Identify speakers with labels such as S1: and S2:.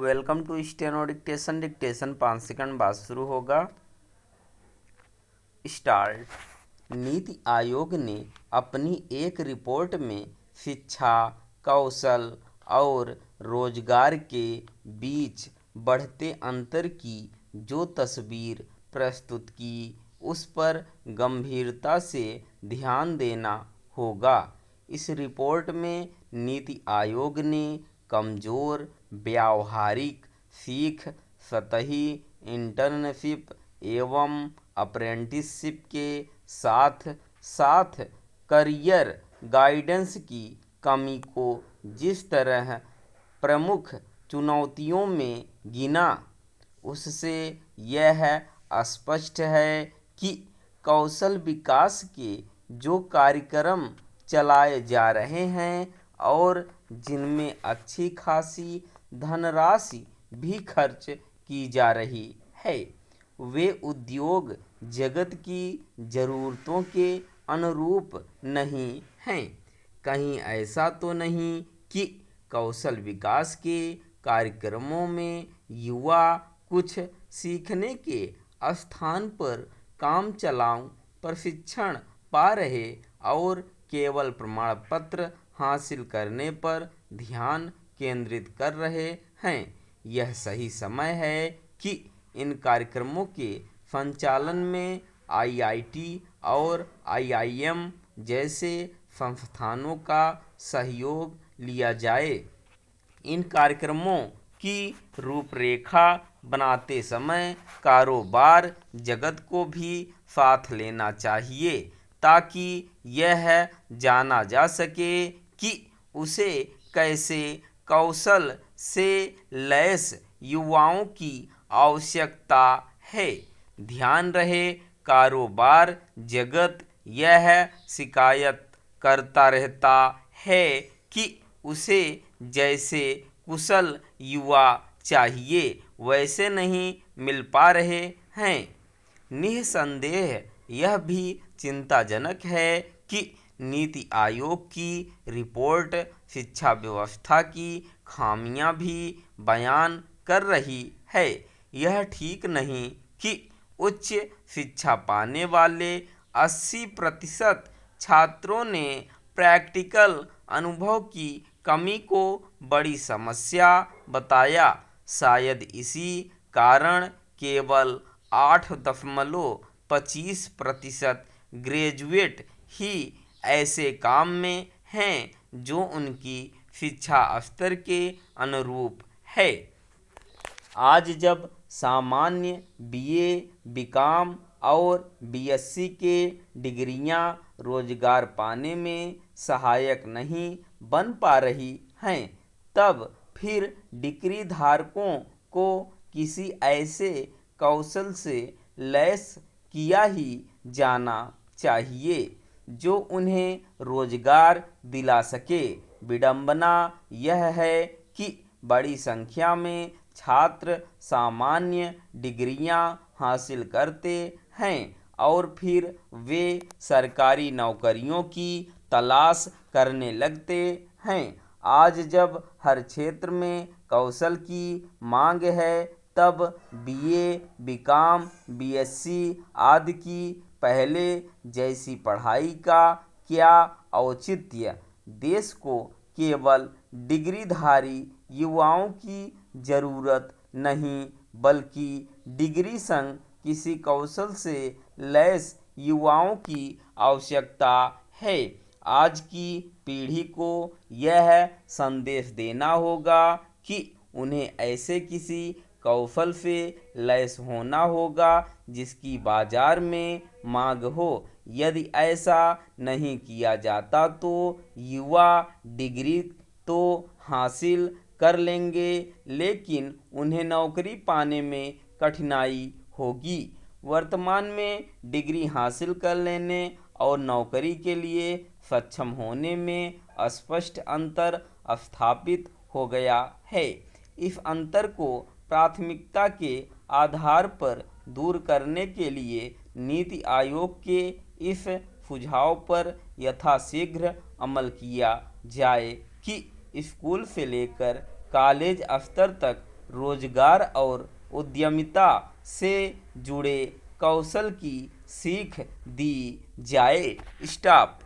S1: Welcome to steno dictation. Dictation 5 second बाद शुरू होगा। स्टार्ट। नीति आयोग ने अपनी एक रिपोर्ट में शिक्षा, कौशल और रोजगार के बीच बढ़ते अंतर की जो तस्वीर प्रस्तुत की, उस पर गंभीरता से ध्यान देना होगा। इस रिपोर्ट में नीति आयोग ने कमजोर व्यावहारिक सीख, सतही इंटर्नशिप एवं अप्रेंटिसशिप के साथ साथ करियर गाइडेंस की कमी को जिस तरह प्रमुख चुनौतियों में गिना, उससे यह स्पष्ट है कि कौशल विकास के जो कार्यक्रम चलाए जा रहे हैं और जिनमें अच्छी खासी धनराशि भी खर्च की जा रही है, वे उद्योग जगत की ज़रूरतों के अनुरूप नहीं हैं। कहीं ऐसा तो नहीं कि कौशल विकास के कार्यक्रमों में युवा कुछ सीखने के स्थान पर काम चलाऊ प्रशिक्षण पा रहे और केवल प्रमाण पत्र हासिल करने पर ध्यान केंद्रित कर रहे हैं। यह सही समय है कि इन कार्यक्रमों के संचालन में आईआईटी और आईआईएम जैसे संस्थानों का सहयोग लिया जाए। इन कार्यक्रमों की रूपरेखा बनाते समय कारोबार जगत को भी साथ लेना चाहिए, ताकि यह जाना जा सके कि उसे कैसे कौशल से लैस युवाओं की आवश्यकता है। ध्यान रहे, कारोबार जगत यह शिकायत करता रहता है कि उसे जैसे कुशल युवा चाहिए वैसे नहीं मिल पा रहे हैं। निस्संदेह यह भी चिंताजनक है कि नीति आयोग की रिपोर्ट शिक्षा व्यवस्था की खामियां भी बयान कर रही है। यह ठीक नहीं कि उच्च शिक्षा पाने वाले 80% छात्रों ने प्रैक्टिकल अनुभव की कमी को बड़ी समस्या बताया। शायद इसी कारण केवल 8.25% ग्रेजुएट ही ऐसे काम में हैं जो उनकी शिक्षा स्तर के अनुरूप है। आज जब सामान्य बीए, बीकॉम और बीएससी के डिग्रियां रोजगार पाने में सहायक नहीं बन पा रही हैं, तब फिर डिग्री धारकों को किसी ऐसे कौशल से लैस किया ही जाना चाहिए जो उन्हें रोजगार दिला सके। विडंबना यह है कि बड़ी संख्या में छात्र सामान्य डिग्रियां हासिल करते हैं और फिर वे सरकारी नौकरियों की तलाश करने लगते हैं। आज जब हर क्षेत्र में कौशल की मांग है, तब बीए, बीकॉम, बीएससी आदि की पहले जैसी पढ़ाई का क्या औचित्य। देश को केवल डिग्रीधारी युवाओं की ज़रूरत नहीं, बल्कि डिग्री संग किसी कौशल से लैस युवाओं की आवश्यकता है। आज की पीढ़ी को यह संदेश देना होगा कि उन्हें ऐसे किसी कौशल से लैस होना होगा जिसकी बाजार में मांग हो। यदि ऐसा नहीं किया जाता तो युवा डिग्री तो हासिल कर लेंगे, लेकिन उन्हें नौकरी पाने में कठिनाई होगी। वर्तमान में डिग्री हासिल कर लेने और नौकरी के लिए सक्षम होने में स्पष्ट अंतर स्थापित हो गया है। इस अंतर को प्राथमिकता के आधार पर दूर करने के लिए नीति आयोग के इस सुझाव पर यथाशीघ्र अमल किया जाए कि स्कूल से लेकर कॉलेज स्तर तक रोजगार और उद्यमिता से जुड़े कौशल की सीख दी जाए। स्टॉप।